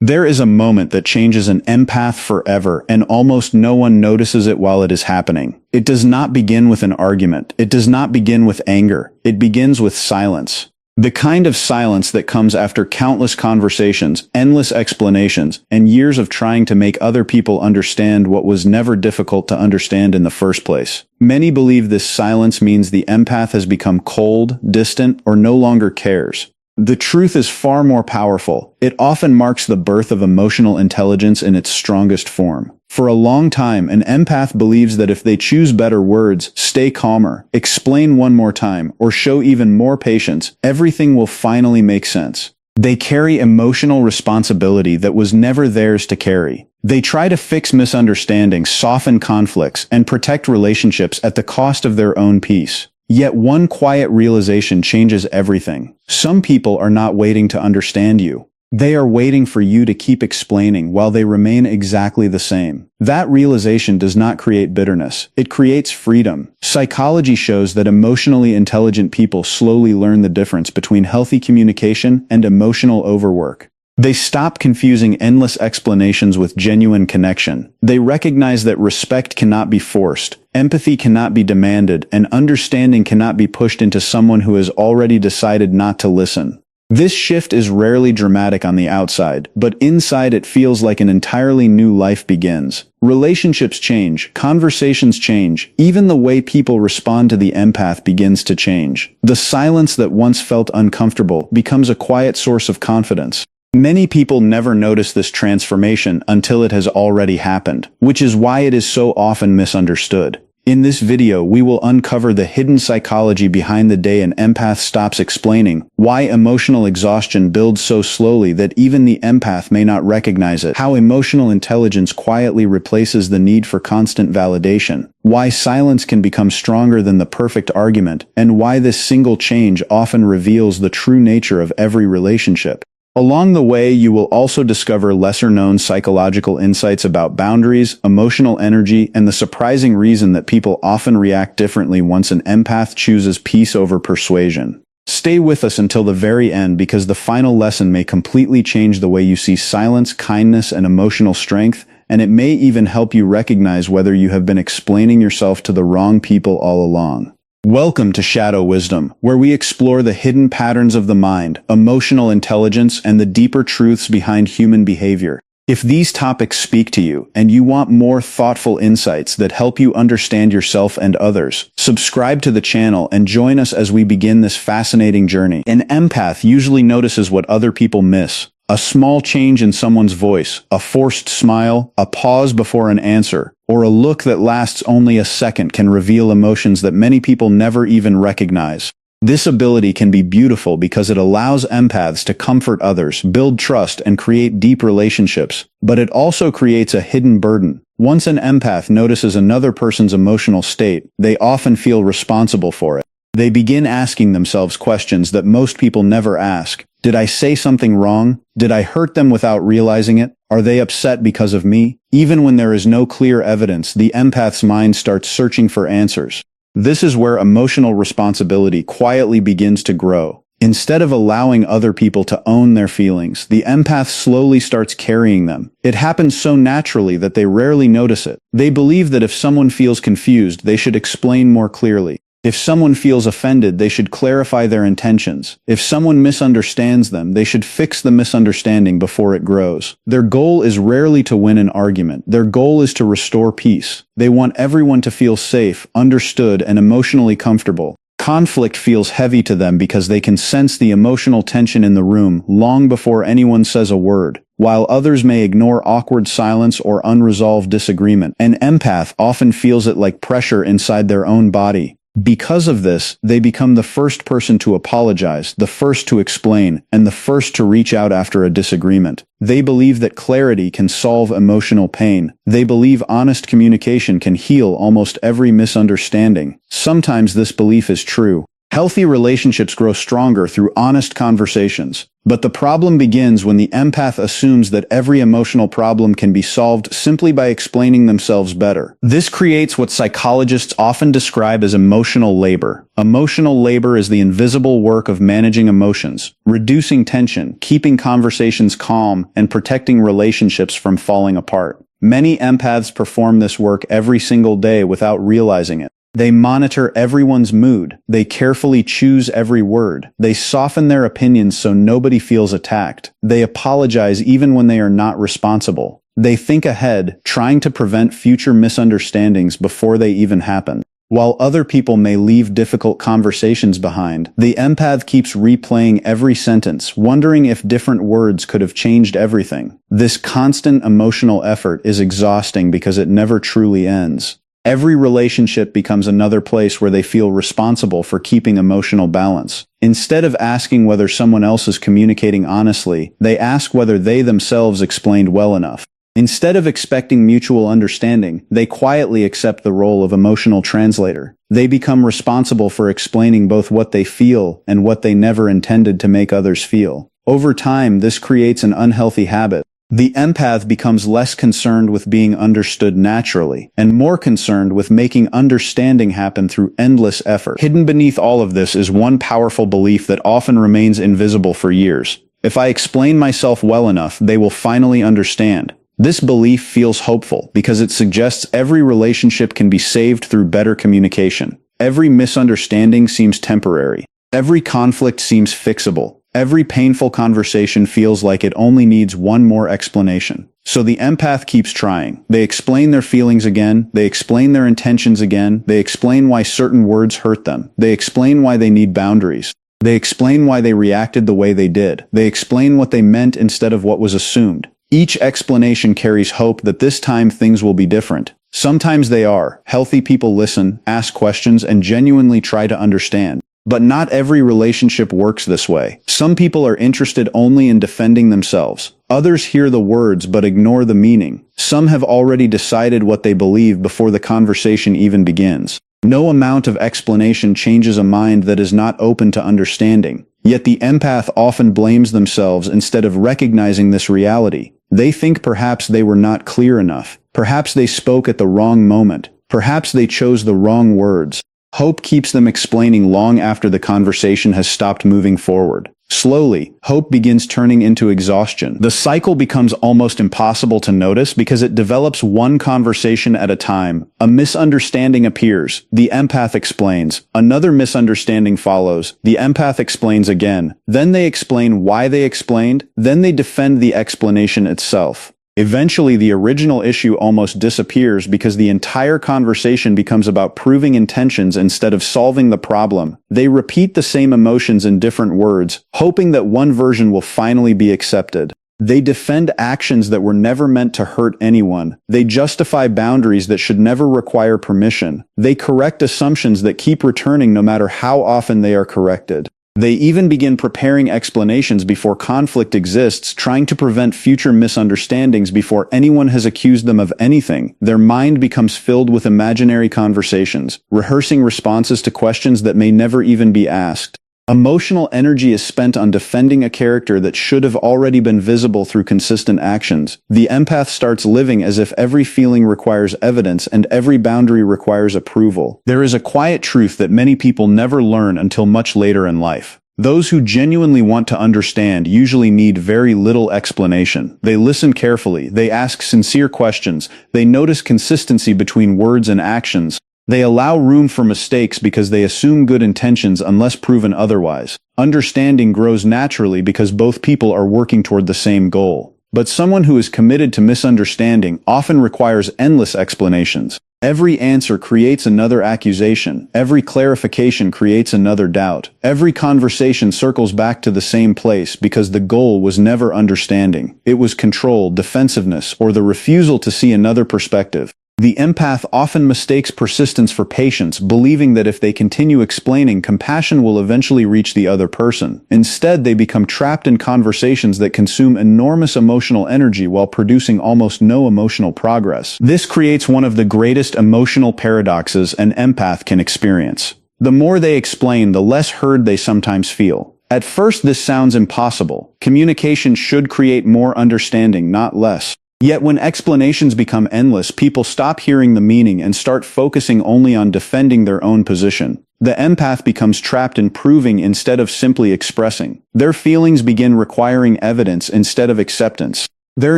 There is a moment that changes an empath forever, and almost no one notices it while it is happening. It does not begin with an argument. It does not begin with anger. It begins with silence. The kind of silence that comes after countless conversations, endless explanations, and years of trying to make other people understand what was never difficult to understand in the first place. Many believe this silence means the empath has become cold, distant, or no longer cares. The truth is far more powerful. It often marks the birth of emotional intelligence in its strongest form. For a long time, an empath believes that if they choose better words, stay calmer, explain one more time, or show even more patience, everything will finally make sense. They carry emotional responsibility that was never theirs to carry. They try to fix misunderstandings, soften conflicts, and protect relationships at the cost of their own peace. Yet one quiet realization changes everything. Some people are not waiting to understand you. They are waiting for you to keep explaining while they remain exactly the same. That realization does not create bitterness. It creates freedom. Psychology shows that emotionally intelligent people slowly learn the difference between healthy communication and emotional overwork. They stop confusing endless explanations with genuine connection. They recognize that respect cannot be forced, empathy cannot be demanded, and understanding cannot be pushed into someone who has already decided not to listen. This shift is rarely dramatic on the outside, but inside it feels like an entirely new life begins. Relationships change, conversations change, even the way people respond to the empath begins to change. The silence that once felt uncomfortable becomes a quiet source of confidence. Many people never notice this transformation until it has already happened, which is why it is so often misunderstood. In this video, we will uncover the hidden psychology behind the day an empath stops explaining, why emotional exhaustion builds so slowly that even the empath may not recognize it, how emotional intelligence quietly replaces the need for constant validation, why silence can become stronger than the perfect argument, and why this single change often reveals the true nature of every relationship. Along the way, you will also discover lesser-known psychological insights about boundaries, emotional energy, and the surprising reason that people often react differently once an empath chooses peace over persuasion. Stay with us until the very end because the final lesson may completely change the way you see silence, kindness, and emotional strength, and it may even help you recognize whether you have been explaining yourself to the wrong people all along. Welcome to Shadow Wisdom, where we explore the hidden patterns of the mind, emotional intelligence, and the deeper truths behind human behavior. If these topics speak to you, and you want more thoughtful insights that help you understand yourself and others, subscribe to the channel and join us as we begin this fascinating journey. An empath usually notices what other people miss. A small change in someone's voice, a forced smile, a pause before an answer, or a look that lasts only a second can reveal emotions that many people never even recognize. This ability can be beautiful because it allows empaths to comfort others, build trust, and create deep relationships, but it also creates a hidden burden. Once an empath notices another person's emotional state, they often feel responsible for it. They begin asking themselves questions that most people never ask. Did I say something wrong? Did I hurt them without realizing it? Are they upset because of me? Even when there is no clear evidence, the empath's mind starts searching for answers. This is where emotional responsibility quietly begins to grow. Instead of allowing other people to own their feelings, the empath slowly starts carrying them. It happens so naturally that they rarely notice it. They believe that if someone feels confused, they should explain more clearly. If someone feels offended, they should clarify their intentions. If someone misunderstands them, they should fix the misunderstanding before it grows. Their goal is rarely to win an argument. Their goal is to restore peace. They want everyone to feel safe, understood, and emotionally comfortable. Conflict feels heavy to them because they can sense the emotional tension in the room long before anyone says a word. While others may ignore awkward silence or unresolved disagreement, an empath often feels it like pressure inside their own body. Because of this, they become the first person to apologize, the first to explain, and the first to reach out after a disagreement. They believe that clarity can solve emotional pain. They believe honest communication can heal almost every misunderstanding. Sometimes this belief is true. Healthy relationships grow stronger through honest conversations. But the problem begins when the empath assumes that every emotional problem can be solved simply by explaining themselves better. This creates what psychologists often describe as emotional labor. Emotional labor is the invisible work of managing emotions, reducing tension, keeping conversations calm, and protecting relationships from falling apart. Many empaths perform this work every single day without realizing it. They monitor everyone's mood. They carefully choose every word. They soften their opinions so nobody feels attacked. They apologize even when they are not responsible. They think ahead, trying to prevent future misunderstandings before they even happen. While other people may leave difficult conversations behind, the empath keeps replaying every sentence, wondering if different words could have changed everything. This constant emotional effort is exhausting because it never truly ends. Every relationship becomes another place where they feel responsible for keeping emotional balance. Instead of asking whether someone else is communicating honestly, they ask whether they themselves explained well enough. Instead of expecting mutual understanding, they quietly accept the role of emotional translator. They become responsible for explaining both what they feel and what they never intended to make others feel. Over time, this creates an unhealthy habit. The empath becomes less concerned with being understood naturally, and more concerned with making understanding happen through endless effort. Hidden beneath all of this is one powerful belief that often remains invisible for years. If I explain myself well enough, they will finally understand. This belief feels hopeful because it suggests every relationship can be saved through better communication. Every misunderstanding seems temporary. Every conflict seems fixable. Every painful conversation feels like it only needs one more explanation. So the empath keeps trying. They explain their feelings again. They explain their intentions again. They explain why certain words hurt them. They explain why they need boundaries. They explain why they reacted the way they did. They explain what they meant instead of what was assumed. Each explanation carries hope that this time things will be different. Sometimes they are. Healthy people listen, ask questions, and genuinely try to understand. But not every relationship works this way. Some people are interested only in defending themselves. Others hear the words but ignore the meaning. Some have already decided what they believe before the conversation even begins. No amount of explanation changes a mind that is not open to understanding. Yet the empath often blames themselves instead of recognizing this reality. They think perhaps they were not clear enough. Perhaps they spoke at the wrong moment. Perhaps they chose the wrong words. Hope keeps them explaining long after the conversation has stopped moving forward. Slowly, hope begins turning into exhaustion. The cycle becomes almost impossible to notice because it develops one conversation at a time. A misunderstanding appears. The empath explains. Another misunderstanding follows. The empath explains again. Then they explain why they explained. Then they defend the explanation itself. Eventually, the original issue almost disappears because the entire conversation becomes about proving intentions instead of solving the problem. They repeat the same emotions in different words, hoping that one version will finally be accepted. They defend actions that were never meant to hurt anyone. They justify boundaries that should never require permission. They correct assumptions that keep returning no matter how often they are corrected. They even begin preparing explanations before conflict exists, trying to prevent future misunderstandings before anyone has accused them of anything. Their mind becomes filled with imaginary conversations, rehearsing responses to questions that may never even be asked. Emotional energy is spent on defending a character that should have already been visible through consistent actions. The empath starts living as if every feeling requires evidence and every boundary requires approval. There is a quiet truth that many people never learn until much later in life. Those who genuinely want to understand usually need very little explanation. They listen carefully, they ask sincere questions, they notice consistency between words and actions. They allow room for mistakes because they assume good intentions unless proven otherwise. Understanding grows naturally because both people are working toward the same goal. But someone who is committed to misunderstanding often requires endless explanations. Every answer creates another accusation. Every clarification creates another doubt. Every conversation circles back to the same place because the goal was never understanding. It was control, defensiveness, or the refusal to see another perspective. The empath often mistakes persistence for patience, believing that if they continue explaining, compassion will eventually reach the other person. Instead, they become trapped in conversations that consume enormous emotional energy while producing almost no emotional progress. This creates one of the greatest emotional paradoxes an empath can experience. The more they explain, the less heard they sometimes feel. At first, this sounds impossible. Communication should create more understanding, not less. Yet when explanations become endless, people stop hearing the meaning and start focusing only on defending their own position. The empath becomes trapped in proving instead of simply expressing. Their feelings begin requiring evidence instead of acceptance. Their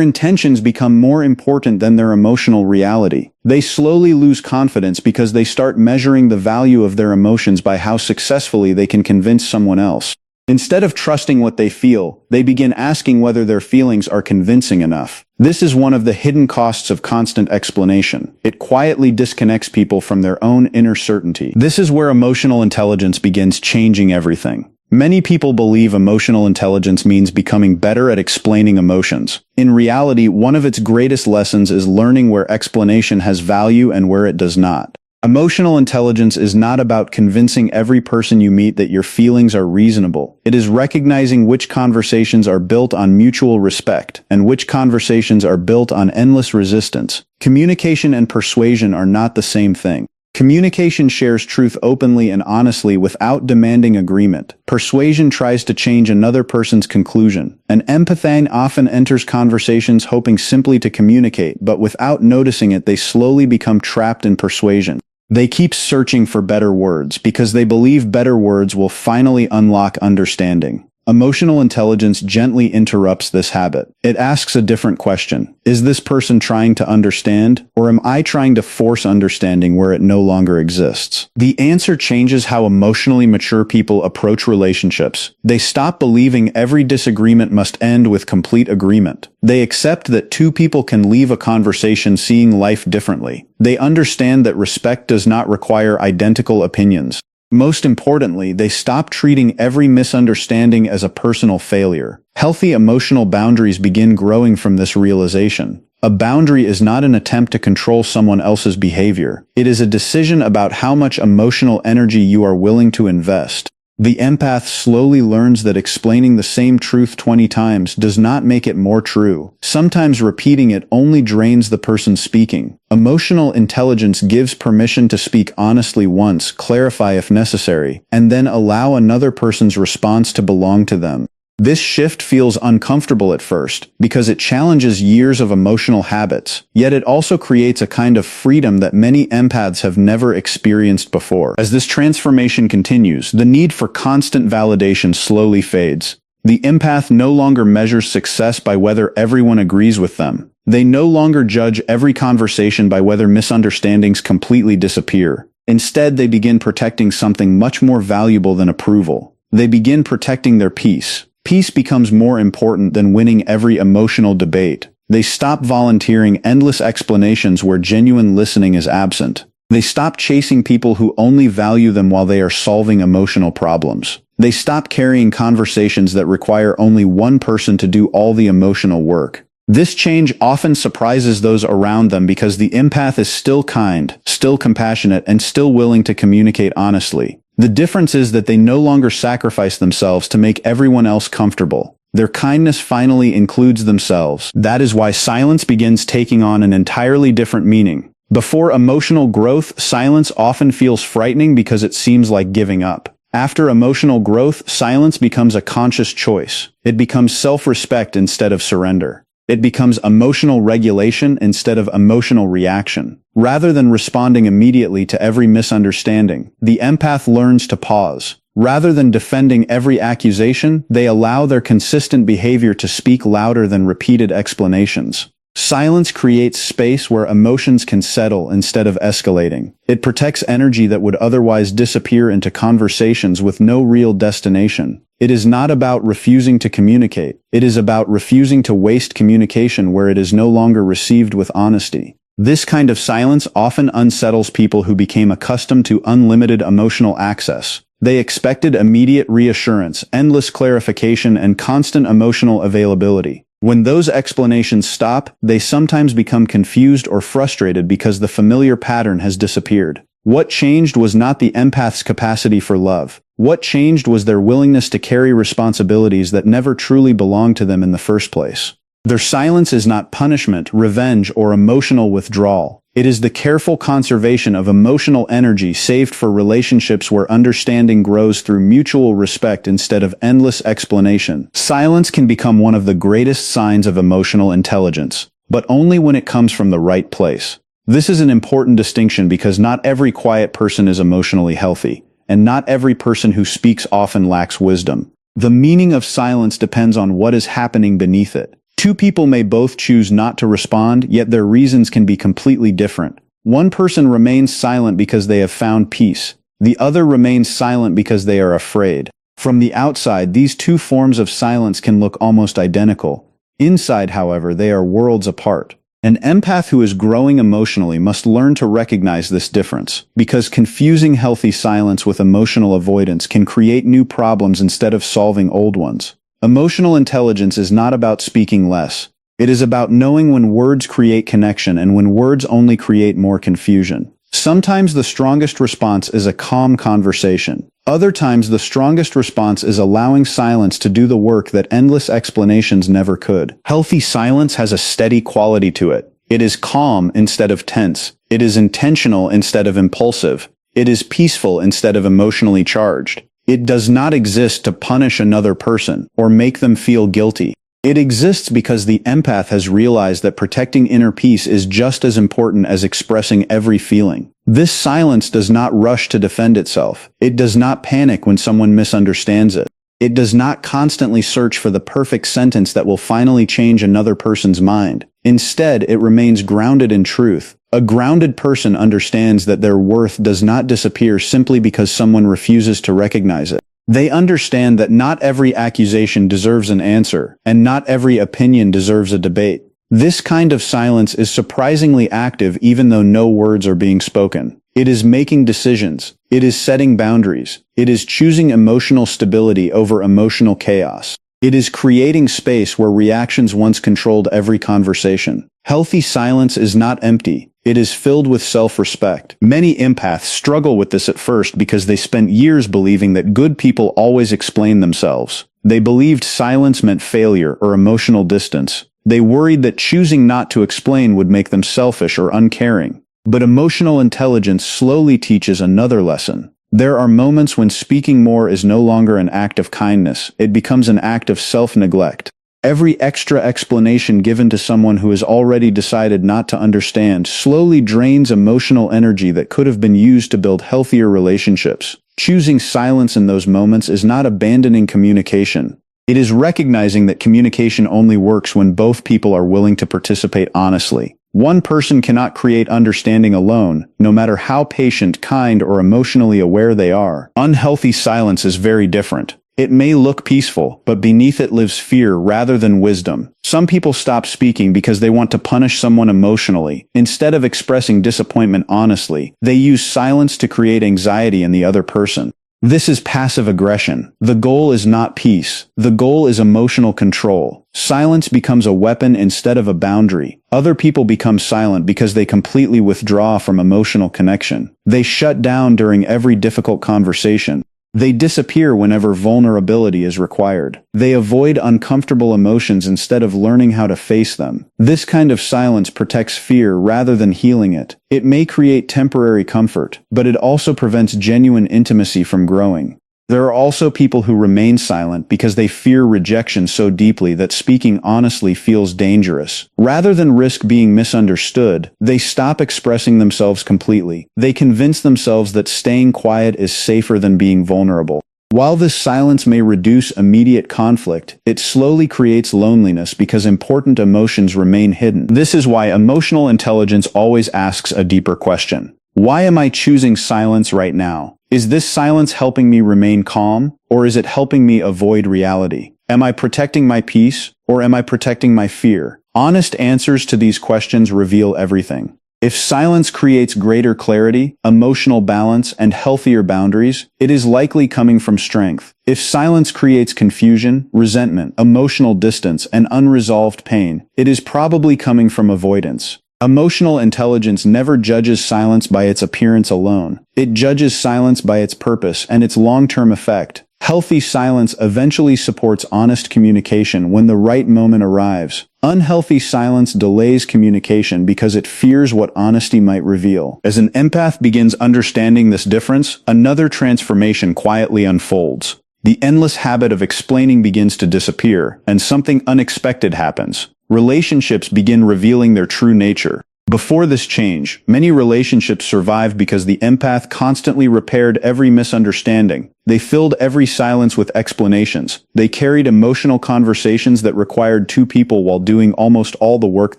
intentions become more important than their emotional reality. They slowly lose confidence because they start measuring the value of their emotions by how successfully they can convince someone else. Instead of trusting what they feel, they begin asking whether their feelings are convincing enough. This is one of the hidden costs of constant explanation. It quietly disconnects people from their own inner certainty. This is where emotional intelligence begins changing everything. Many people believe emotional intelligence means becoming better at explaining emotions. In reality, one of its greatest lessons is learning where explanation has value and where it does not. Emotional intelligence is not about convincing every person you meet that your feelings are reasonable. It is recognizing which conversations are built on mutual respect and which conversations are built on endless resistance. Communication and persuasion are not the same thing. Communication shares truth openly and honestly without demanding agreement. Persuasion tries to change another person's conclusion. An empath often enters conversations hoping simply to communicate, but without noticing it, they slowly become trapped in persuasion. They keep searching for better words because they believe better words will finally unlock understanding. Emotional intelligence gently interrupts this habit. It asks a different question. Is this person trying to understand, or am I trying to force understanding where it no longer exists? The answer changes how emotionally mature people approach relationships. They stop believing every disagreement must end with complete agreement. They accept that two people can leave a conversation seeing life differently. They understand that respect does not require identical opinions. Most importantly, they stop treating every misunderstanding as a personal failure. Healthy emotional boundaries begin growing from this realization. A boundary is not an attempt to control someone else's behavior. It is a decision about how much emotional energy you are willing to invest. The empath slowly learns that explaining the same truth 20 times does not make it more true. Sometimes repeating it only drains the person speaking. Emotional intelligence gives permission to speak honestly once, clarify if necessary, and then allow another person's response to belong to them. This shift feels uncomfortable at first because it challenges years of emotional habits, yet it also creates a kind of freedom that many empaths have never experienced before. As this transformation continues, the need for constant validation slowly fades. The empath no longer measures success by whether everyone agrees with them. They no longer judge every conversation by whether misunderstandings completely disappear. Instead, they begin protecting something much more valuable than approval. They begin protecting their peace. Peace becomes more important than winning every emotional debate. They stop volunteering endless explanations where genuine listening is absent. They stop chasing people who only value them while they are solving emotional problems. They stop carrying conversations that require only one person to do all the emotional work. This change often surprises those around them because the empath is still kind, still compassionate, and still willing to communicate honestly. The difference is that they no longer sacrifice themselves to make everyone else comfortable. Their kindness finally includes themselves. That is why silence begins taking on an entirely different meaning. Before emotional growth, silence often feels frightening because it seems like giving up. After emotional growth, silence becomes a conscious choice. It becomes self-respect instead of surrender. It becomes emotional regulation instead of emotional reaction. Rather than responding immediately to every misunderstanding, the empath learns to pause. Rather than defending every accusation, they allow their consistent behavior to speak louder than repeated explanations. Silence creates space where emotions can settle instead of escalating. It protects energy that would otherwise disappear into conversations with no real destination. It is not about refusing to communicate. It is about refusing to waste communication where it is no longer received with honesty. This kind of silence often unsettles people who became accustomed to unlimited emotional access. They expected immediate reassurance, endless clarification, and constant emotional availability. When those explanations stop, they sometimes become confused or frustrated because the familiar pattern has disappeared. What changed was not the empath's capacity for love. What changed was their willingness to carry responsibilities that never truly belonged to them in the first place. Their silence is not punishment, revenge, or emotional withdrawal. It is the careful conservation of emotional energy saved for relationships where understanding grows through mutual respect instead of endless explanation. Silence can become one of the greatest signs of emotional intelligence, but only when it comes from the right place. This is an important distinction because not every quiet person is emotionally healthy, and not every person who speaks often lacks wisdom. The meaning of silence depends on what is happening beneath it. Two people may both choose not to respond, yet their reasons can be completely different. One person remains silent because they have found peace. The other remains silent because they are afraid. From the outside, these two forms of silence can look almost identical. Inside, however, they are worlds apart. An empath who is growing emotionally must learn to recognize this difference, because confusing healthy silence with emotional avoidance can create new problems instead of solving old ones. Emotional intelligence is not about speaking less. It is about knowing when words create connection and when words only create more confusion. Sometimes the strongest response is a calm conversation. Other times the strongest response is allowing silence to do the work that endless explanations never could. Healthy silence has a steady quality to it. It is calm instead of tense. It is intentional instead of impulsive. It is peaceful instead of emotionally charged. It does not exist to punish another person or make them feel guilty. It exists because the empath has realized that protecting inner peace is just as important as expressing every feeling. This silence does not rush to defend itself. It does not panic when someone misunderstands it. It does not constantly search for the perfect sentence that will finally change another person's mind. Instead, it remains grounded in truth. A grounded person understands that their worth does not disappear simply because someone refuses to recognize it. They understand that not every accusation deserves an answer, and not every opinion deserves a debate. This kind of silence is surprisingly active even though no words are being spoken. It is making decisions. It is setting boundaries. It is choosing emotional stability over emotional chaos. It is creating space where reactions once controlled every conversation. Healthy silence is not empty. It is filled with self-respect. Many empaths struggle with this at first because they spent years believing that good people always explain themselves. They believed silence meant failure or emotional distance. They worried that choosing not to explain would make them selfish or uncaring. But emotional intelligence slowly teaches another lesson. There are moments when speaking more is no longer an act of kindness. It becomes an act of self-neglect. Every extra explanation given to someone who has already decided not to understand slowly drains emotional energy that could have been used to build healthier relationships. Choosing silence in those moments is not abandoning communication. It is recognizing that communication only works when both people are willing to participate honestly. One person cannot create understanding alone, no matter how patient, kind, or emotionally aware they are. Unhealthy silence is very different. It may look peaceful, but beneath it lives fear rather than wisdom. Some people stop speaking because they want to punish someone emotionally. Instead of expressing disappointment honestly, they use silence to create anxiety in the other person. This is passive aggression. The goal is not peace. The goal is emotional control. Silence becomes a weapon instead of a boundary. Other people become silent because they completely withdraw from emotional connection. They shut down during every difficult conversation. They disappear whenever vulnerability is required. They avoid uncomfortable emotions instead of learning how to face them. This kind of silence protects fear rather than healing it. It may create temporary comfort, but it also prevents genuine intimacy from growing. There are also people who remain silent because they fear rejection so deeply that speaking honestly feels dangerous. Rather than risk being misunderstood, they stop expressing themselves completely. They convince themselves that staying quiet is safer than being vulnerable. While this silence may reduce immediate conflict, it slowly creates loneliness because important emotions remain hidden. This is why emotional intelligence always asks a deeper question. Why am I choosing silence right now? Is this silence helping me remain calm, or is it helping me avoid reality? Am I protecting my peace, or am I protecting my fear? Honest answers to these questions reveal everything. If silence creates greater clarity, emotional balance, and healthier boundaries, it is likely coming from strength. If silence creates confusion, resentment, emotional distance, and unresolved pain, it is probably coming from avoidance. Emotional intelligence never judges silence by its appearance alone. It judges silence by its purpose and its long-term effect. Healthy silence eventually supports honest communication when the right moment arrives. Unhealthy silence delays communication because it fears what honesty might reveal. As an empath begins understanding this difference, another transformation quietly unfolds. The endless habit of explaining begins to disappear, and something unexpected happens. Relationships begin revealing their true nature. Before this change, many relationships survived because the empath constantly repaired every misunderstanding. They filled every silence with explanations. They carried emotional conversations that required two people while doing almost all the work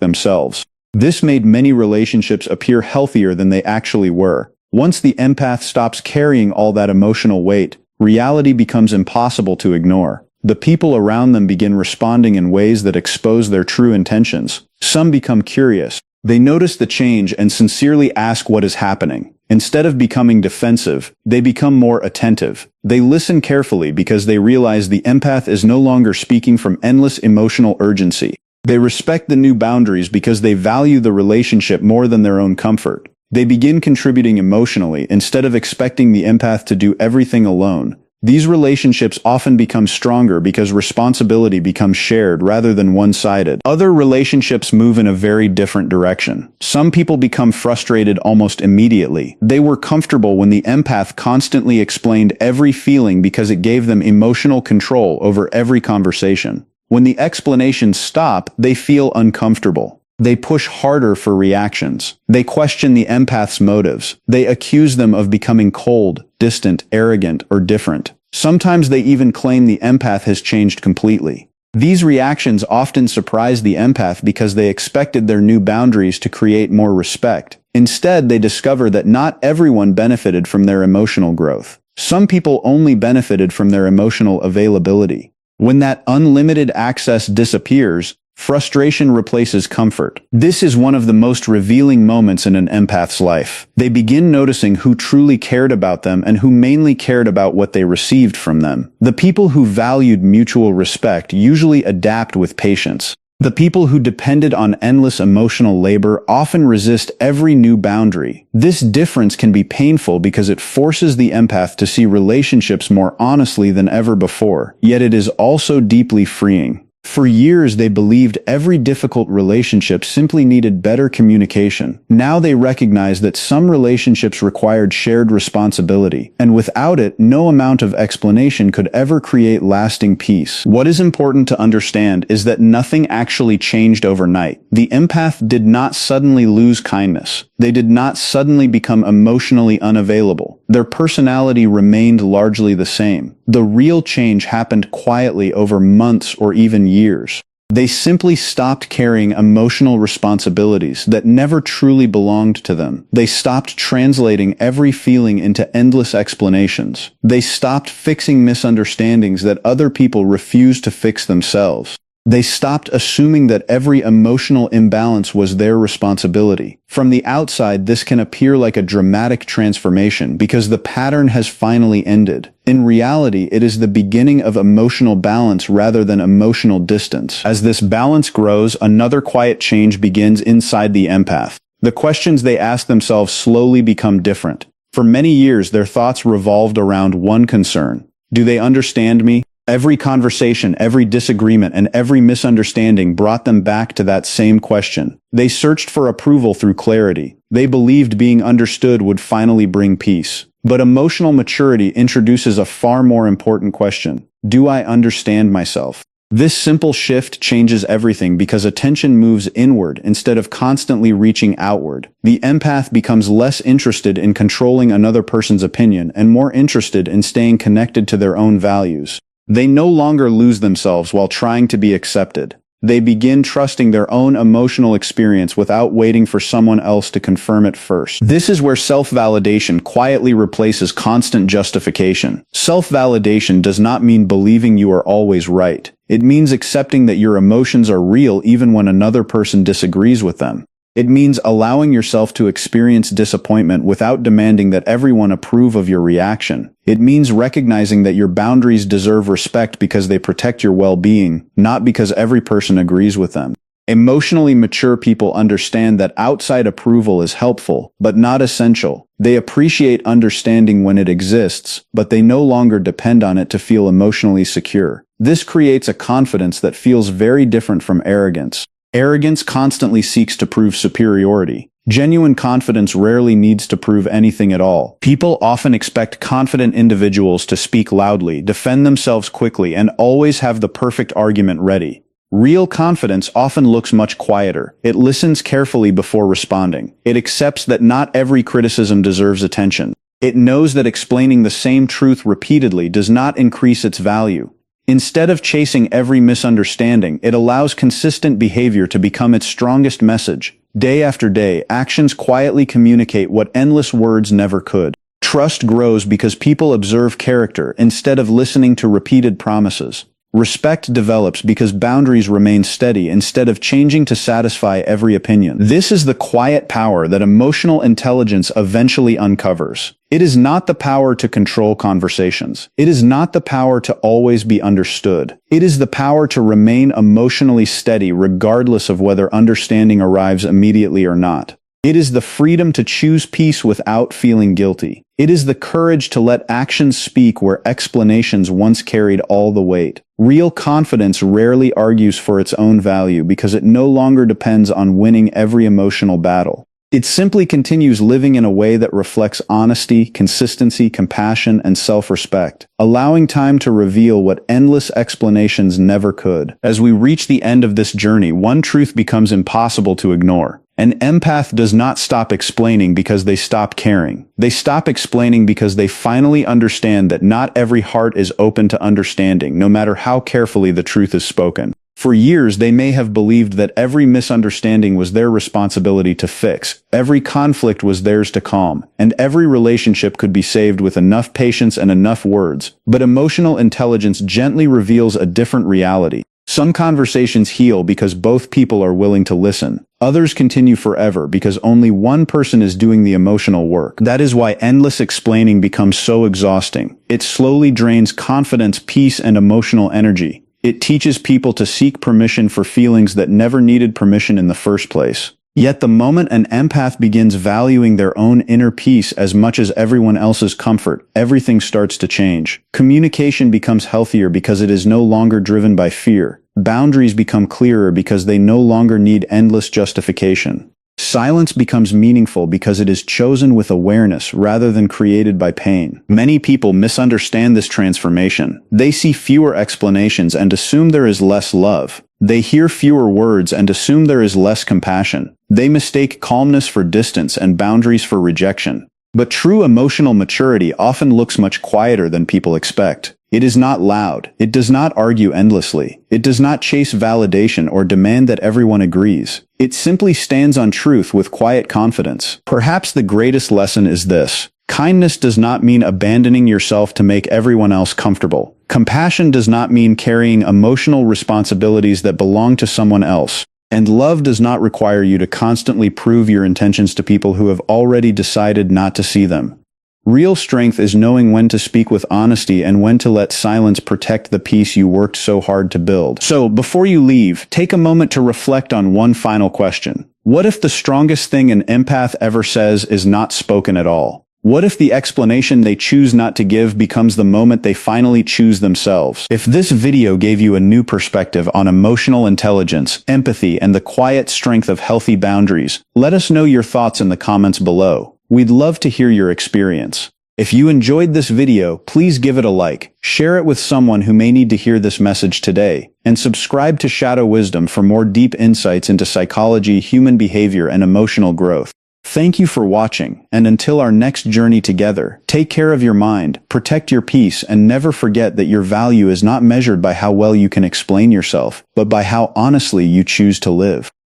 themselves. This made many relationships appear healthier than they actually were. Once the empath stops carrying all that emotional weight, reality becomes impossible to ignore. The people around them begin responding in ways that expose their true intentions. Some become curious. They notice the change and sincerely ask what is happening. Instead of becoming defensive, they become more attentive. They listen carefully because they realize the empath is no longer speaking from endless emotional urgency. They respect the new boundaries because they value the relationship more than their own comfort. They begin contributing emotionally instead of expecting the empath to do everything alone. These relationships often become stronger because responsibility becomes shared rather than one-sided. Other relationships move in a very different direction. Some people become frustrated almost immediately. They were comfortable when the empath constantly explained every feeling because it gave them emotional control over every conversation. When the explanations stop, they feel uncomfortable. They push harder for reactions. They question the empath's motives. They accuse them of becoming cold, distant, arrogant, or different. Sometimes they even claim the empath has changed completely. These reactions often surprise the empath because they expected their new boundaries to create more respect. Instead, they discover that not everyone benefited from their emotional growth. Some people only benefited from their emotional availability. When that unlimited access disappears, frustration replaces comfort. This is one of the most revealing moments in an empath's life. They begin noticing who truly cared about them and who mainly cared about what they received from them. The people who valued mutual respect usually adapt with patience. The people who depended on endless emotional labor often resist every new boundary. This difference can be painful because it forces the empath to see relationships more honestly than ever before, yet it is also deeply freeing. For years, they believed every difficult relationship simply needed better communication. Now they recognize that some relationships required shared responsibility, and without it, no amount of explanation could ever create lasting peace. What is important to understand is that nothing actually changed overnight. The empath did not suddenly lose kindness. They did not suddenly become emotionally unavailable. Their personality remained largely the same. The real change happened quietly over months or even years. They simply stopped carrying emotional responsibilities that never truly belonged to them. They stopped translating every feeling into endless explanations. They stopped fixing misunderstandings that other people refused to fix themselves. They stopped assuming that every emotional imbalance was their responsibility. From the outside, this can appear like a dramatic transformation because the pattern has finally ended. In reality, it is the beginning of emotional balance rather than emotional distance. As this balance grows, another quiet change begins inside the empath. The questions they ask themselves slowly become different. For many years, their thoughts revolved around one concern. Do they understand me? Every conversation, every disagreement, and every misunderstanding brought them back to that same question. They searched for approval through clarity. They believed being understood would finally bring peace. But emotional maturity introduces a far more important question. Do I understand myself? This simple shift changes everything because attention moves inward instead of constantly reaching outward. The empath becomes less interested in controlling another person's opinion and more interested in staying connected to their own values. They no longer lose themselves while trying to be accepted. They begin trusting their own emotional experience without waiting for someone else to confirm it first. This is where self-validation quietly replaces constant justification. Self-validation does not mean believing you are always right. It means accepting that your emotions are real even when another person disagrees with them. It means allowing yourself to experience disappointment without demanding that everyone approve of your reaction. It means recognizing that your boundaries deserve respect because they protect your well-being, not because every person agrees with them. Emotionally mature people understand that outside approval is helpful, but not essential. They appreciate understanding when it exists, but they no longer depend on it to feel emotionally secure. This creates a confidence that feels very different from arrogance. Arrogance constantly seeks to prove superiority. Genuine confidence rarely needs to prove anything at all. People often expect confident individuals to speak loudly, defend themselves quickly, and always have the perfect argument ready. Real confidence often looks much quieter. It listens carefully before responding. It accepts that not every criticism deserves attention. It knows that explaining the same truth repeatedly does not increase its value. Instead of chasing every misunderstanding, it allows consistent behavior to become its strongest message. Day after day, actions quietly communicate what endless words never could. Trust grows because people observe character instead of listening to repeated promises. Respect develops because boundaries remain steady instead of changing to satisfy every opinion. This is the quiet power that emotional intelligence eventually uncovers. It is not the power to control conversations. It is not the power to always be understood. It is the power to remain emotionally steady regardless of whether understanding arrives immediately or not. It is the freedom to choose peace without feeling guilty. It is the courage to let actions speak where explanations once carried all the weight. Real confidence rarely argues for its own value because it no longer depends on winning every emotional battle. It simply continues living in a way that reflects honesty, consistency, compassion, and self-respect, allowing time to reveal what endless explanations never could. As we reach the end of this journey, one truth becomes impossible to ignore. An empath does not stop explaining because they stop caring. They stop explaining because they finally understand that not every heart is open to understanding, no matter how carefully the truth is spoken. For years, they may have believed that every misunderstanding was their responsibility to fix, every conflict was theirs to calm, and every relationship could be saved with enough patience and enough words. But emotional intelligence gently reveals a different reality. Some conversations heal because both people are willing to listen. Others continue forever because only one person is doing the emotional work. That is why endless explaining becomes so exhausting. It slowly drains confidence, peace, and emotional energy. It teaches people to seek permission for feelings that never needed permission in the first place. Yet the moment an empath begins valuing their own inner peace as much as everyone else's comfort, everything starts to change. Communication becomes healthier because it is no longer driven by fear. Boundaries become clearer because they no longer need endless justification. Silence becomes meaningful because it is chosen with awareness rather than created by pain. Many people misunderstand this transformation. They see fewer explanations and assume there is less love. They hear fewer words and assume there is less compassion. They mistake calmness for distance and boundaries for rejection. But true emotional maturity often looks much quieter than people expect. It is not loud. It does not argue endlessly. It does not chase validation or demand that everyone agrees. It simply stands on truth with quiet confidence. Perhaps the greatest lesson is this. Kindness does not mean abandoning yourself to make everyone else comfortable. Compassion does not mean carrying emotional responsibilities that belong to someone else. And love does not require you to constantly prove your intentions to people who have already decided not to see them. Real strength is knowing when to speak with honesty and when to let silence protect the peace you worked so hard to build. So, before you leave, take a moment to reflect on one final question. What if the strongest thing an empath ever says is not spoken at all? What if the explanation they choose not to give becomes the moment they finally choose themselves? If this video gave you a new perspective on emotional intelligence, empathy, and the quiet strength of healthy boundaries, let us know your thoughts in the comments below. We'd love to hear your experience. If you enjoyed this video, please give it a like, share it with someone who may need to hear this message today, and subscribe to Shadow Wisdom for more deep insights into psychology, human behavior, and emotional growth. Thank you for watching, and until our next journey together, take care of your mind, protect your peace, and never forget that your value is not measured by how well you can explain yourself, but by how honestly you choose to live.